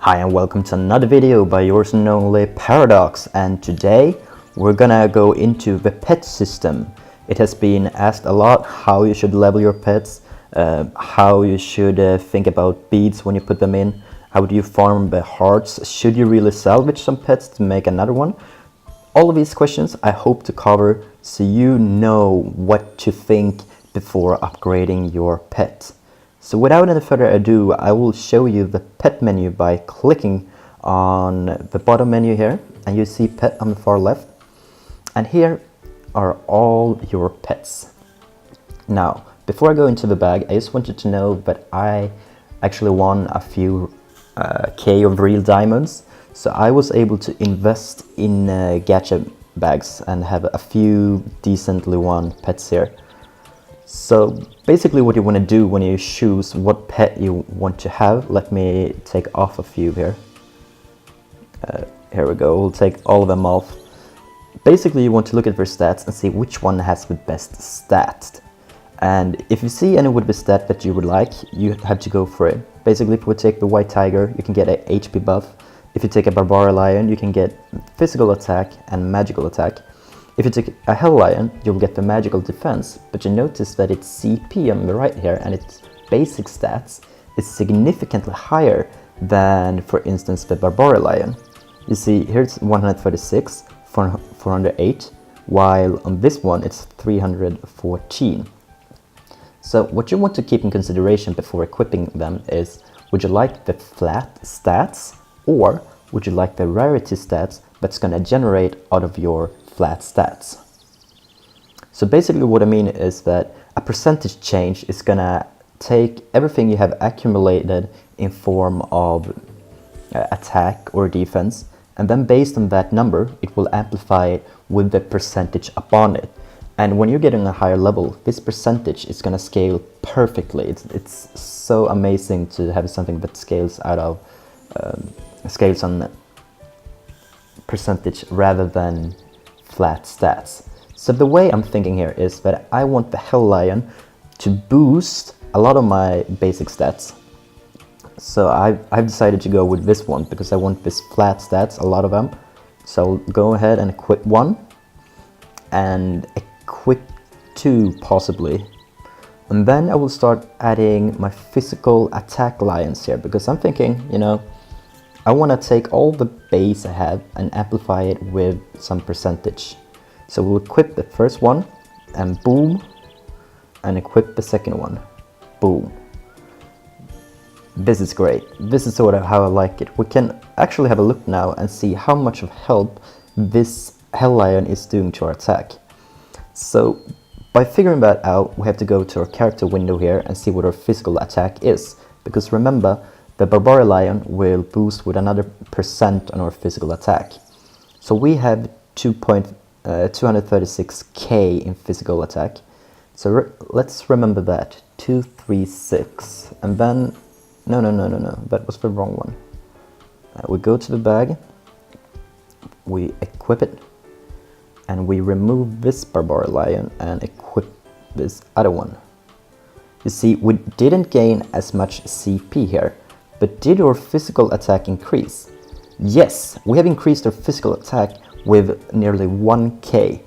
Hi and welcome to another video by yours and only Paradox, and today we're gonna go into the pet system. It has been asked a lot how you should level your pets, how you should think about beads when you put them in, how do you farm the hearts, should you really salvage some pets to make another one. All of these questions I hope to cover so you know what to think before upgrading your pet. So without any further ado, I will show you the pet menu by clicking on the bottom menu here, and you see pet on the far left, and here are all your pets. Now, before I go into the bag, I just wanted to know that I actually won a few K of real diamonds, so I was able to invest in gacha bags and have a few decently won pets here. So basically what you want to do when you choose what pet you want to have, let me take off a few here. Here we go, we'll take all of them off. Basically you want to look at their stats and see which one has the best stats. And if you see any with the stat that you would like, you have to go for it. Basically if we take the white tiger, you can get a HP buff. If you take a barbarian lion, you can get physical attack and magical attack. If you take a hell lion, you'll get the magical defense, but you notice that its CP on the right here and its basic stats is significantly higher than, for instance, the barbarian lion. You see, here it's 136, 408, while on this one it's 314. So what you want to keep in consideration before equipping them is, would you like the flat stats, or would you like the rarity stats that's going to generate out of your flat stats? So basically what I mean is that a percentage change is gonna take everything you have accumulated in form of attack or defense, and then based on that number it will amplify it with the percentage upon it. And when you're getting a higher level, this percentage is gonna scale perfectly. It's so amazing to have something that scales out of scales on percentage rather than flat stats. So the way I'm thinking here is that I want the hell lion to boost a lot of my basic stats. So I've decided to go with this one because I want this flat stats, a lot of them. So I'll go ahead and equip one and equip two possibly. And then I will start adding my physical attack lions here because I'm thinking, you know, I want to take all the base I have and amplify it with some percentage. So we'll equip the first one and boom, and equip the second one, boom. This is great. This is sort of how I like it. We can actually have a look now and see how much of help this hell lion is doing to our attack. So by figuring that out, we have to go to our character window here and see what our physical attack is, because remember, the barbarian lion will boost with another % on our physical attack. So we have 236k in physical attack. So let's remember that, 236. And then, no, that was the wrong one. We go to the bag, we equip it, and we remove this barbarian lion and equip this other one. You see, we didn't gain as much CP here. But did your physical attack increase? Yes, we have increased our physical attack with nearly 1k.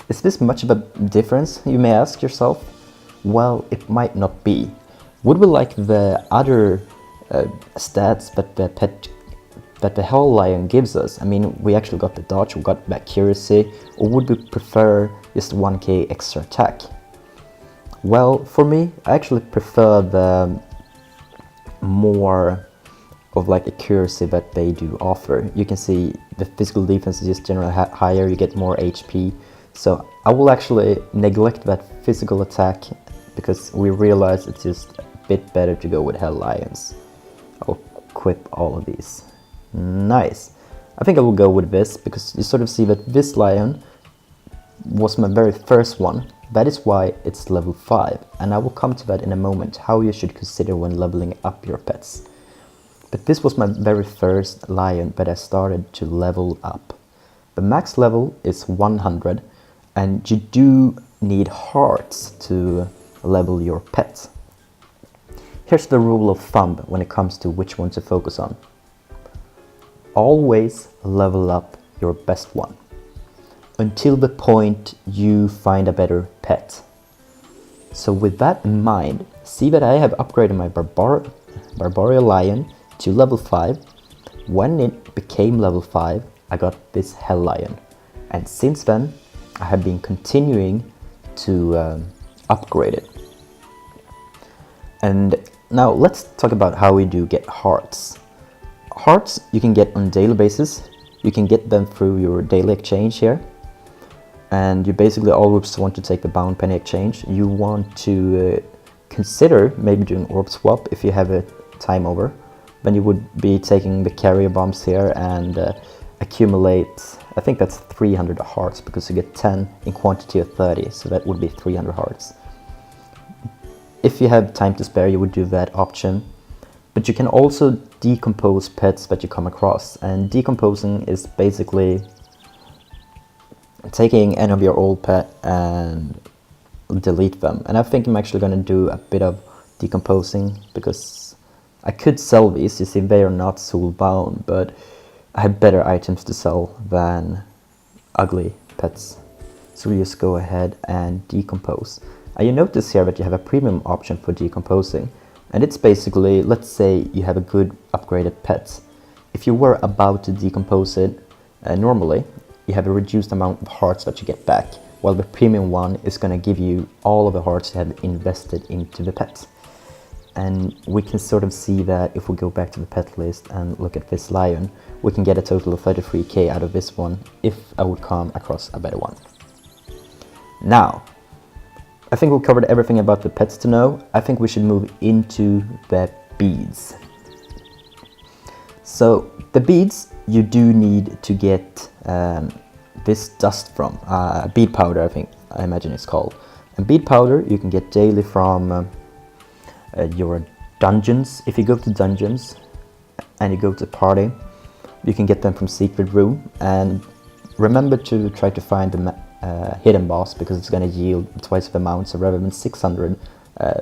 Is this much of a difference, you may ask yourself? Well, it might not be. Would we like the other stats that the hell lion gives us? I mean, we actually got the dodge, we got the accuracy, or would we prefer just 1k extra attack? Well, for me, I actually prefer the more of like accuracy that they do offer. You can see the physical defense is just generally higher, you get more HP. So I will actually neglect that physical attack because we realize it's just a bit better to go with hell lions. I'll equip all of these. Nice. I think I will go with this because you sort of see that this lion was my very first one. That is why it's level 5, and I will come to that in a moment, how you should consider when leveling up your pets. But this was my very first lion that I started to level up. The max level is 100, and you do need hearts to level your pet. Here's the rule of thumb when it comes to which one to focus on. always level up your best one until the point you find a better pet. So with that in mind, see that I have upgraded my Barbarian Lion to level 5. When it became level 5, I got this Hell Lion. And since then, I have been continuing to upgrade it. And now let's talk about how we do get hearts. Hearts you can get on daily basis. You can get them through your daily exchange here. And you basically always want to take the bound penny exchange. You want to consider maybe doing orb swap if you have a time over. Then you would be taking the carrier bombs here and accumulate, I think that's 300 hearts, because you get 10 in quantity of 30, so that would be 300 hearts. If you have time to spare, you would do that option. But you can also decompose pets that you come across, and decomposing is basically taking any of your old pet and delete them. And I think I'm actually going to do a bit of decomposing, because I could sell these. You see, they are not soul bound, but I have better items to sell than ugly pets. So we just go ahead and decompose. And you notice here that you have a premium option for decomposing. And it's basically, let's say you have a good upgraded pet. If you were about to decompose it normally, you have a reduced amount of hearts that you get back, while the premium one is going to give you all of the hearts you have invested into the pet. And we can sort of see that if we go back to the pet list and look at this lion, we can get a total of 33k out of this one if I would come across a better one. Now, I think we covered everything about the pets to know. I think we should move into the beads. So the beads you do need to get this dust from, bead powder, I imagine it's called. And bead powder you can get daily from your dungeons. If you go to dungeons and you go to party, you can get them from secret room. And remember to try to find the hidden boss, because it's going to yield twice the amount. So rather than 600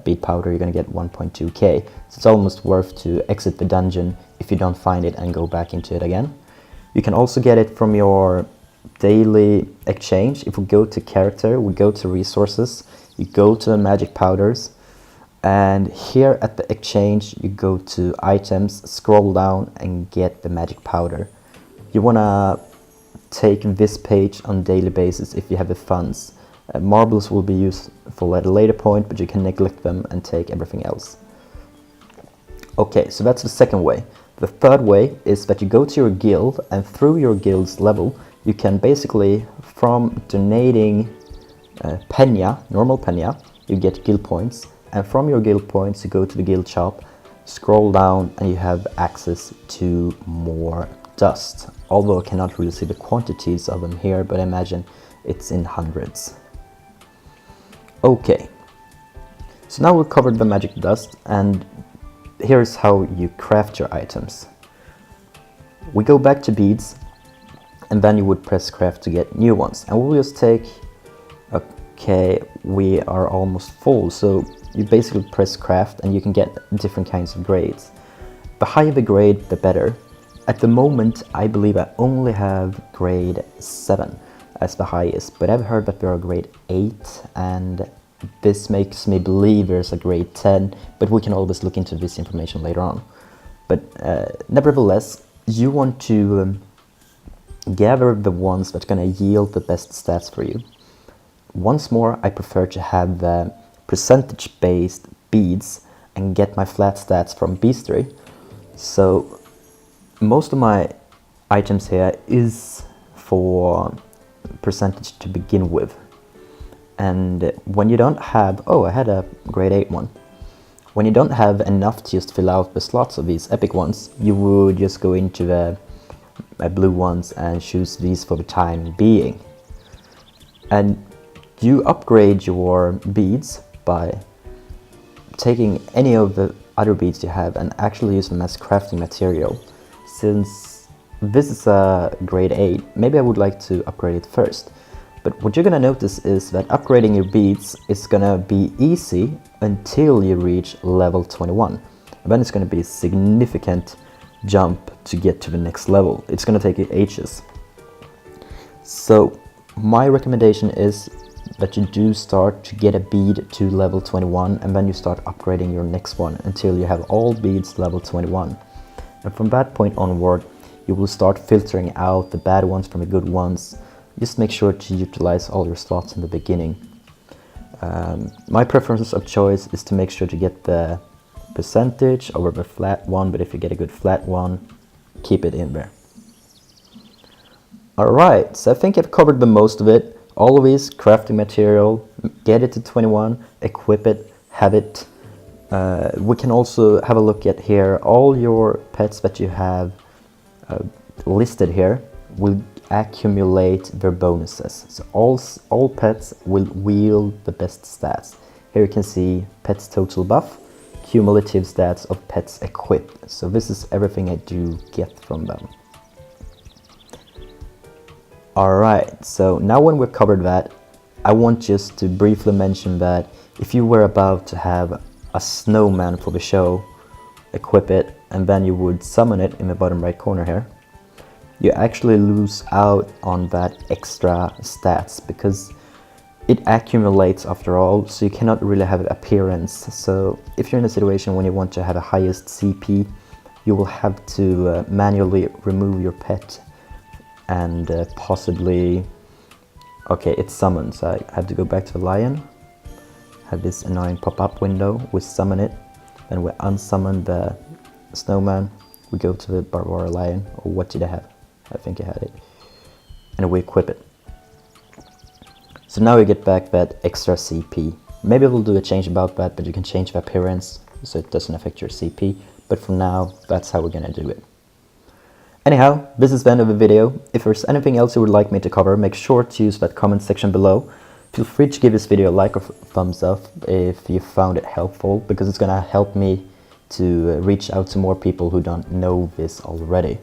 bead powder, you're going to get 1.2k. So it's almost worth to exit the dungeon if you don't find it and go back into it again. You can also get it from your daily exchange. If we go to character, we go to resources, you go to the magic powders, and here at the exchange you go to items, scroll down and get the magic powder. You want to take this page on daily basis if you have the funds. Marbles will be useful at a later point, but you can neglect them and take everything else. Okay, so that's the second way. The third way is that you go to your guild, and through your guild's level you can basically, from donating normal penya, you get guild points, and from your guild points you go to the guild shop, scroll down and you have access to more dust. Although I cannot really see the quantities of them here, but I imagine it's in hundreds. Okay, so now we've covered the magic dust, and here's how you craft your items. We go back to beads, and then you would press craft to get new ones. And we'll just take, okay, we are almost full, so you basically press craft and you can get different kinds of grades. The higher the grade, the better. At the moment, I believe I only have grade 7 as the highest, but I've heard that there are grade 8, and this makes me believe there's a grade 10, but we can always look into this information later on. But nevertheless, you want to gather the ones that are going to yield the best stats for you. Once more, I prefer to have the percentage-based beads and get my flat stats from Beastery. So most of my items here is for percentage to begin with. And when you don't have, oh, I had a grade 8 one. When you don't have enough to just fill out the slots of these epic ones, you would just go into the blue ones and choose these for the time being. And you upgrade your beads by taking any of the other beads you have and actually use them as crafting material. Since this is a grade 8, maybe I would like to upgrade it first. But what you're gonna notice is that upgrading your beads is gonna be easy until you reach level 21. And then it's gonna be significant jump to get to the next level. It's gonna take you ages. So my recommendation is that you do start to get a bead to level 21, and then you start upgrading your next one until you have all beads level 21. And from that point onward, you will start filtering out the bad ones from the good ones. Just make sure to utilize all your slots in the beginning. My preference of choice is to make sure to get the percentage over the flat one, but if you get a good flat one, keep it in there. Alright, so I think I've covered the most of it. Always crafting material, get it to 21, equip it, have it. We can also have a look at here, all your pets that you have listed here will accumulate their bonuses. So all pets will wield the best stats. Here you can see pets total buff, cumulative stats of pets equipped. So this is everything I do get from them. Alright, so now when we've covered that, I want just to briefly mention that if you were about to have a snowman for the show, equip it, and then you would summon it in the bottom right corner here, you actually lose out on that extra stats because it accumulates after all, so you cannot really have appearance. So if you're in a situation when you want to have the highest CP, you will have to manually remove your pet and possibly, okay, it's summoned, so I have to go back to the lion, have this annoying pop-up window, we summon it, then we unsummon the snowman, we go to the Barbara lion, or what did I have? I think I had it, and we equip it. So now we get back that extra CP. Maybe we'll do a change about that, but you can change the appearance so it doesn't affect your CP, but for now, that's how we're gonna do it. Anyhow, this is the end of the video. If there's anything else you would like me to cover, make sure to use that comment section below. Feel free to give this video a like or thumbs up if you found it helpful, because it's gonna help me to reach out to more people who don't know this already.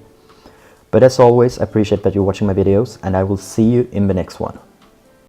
But as always, I appreciate that you're watching my videos, and I will see you in the next one.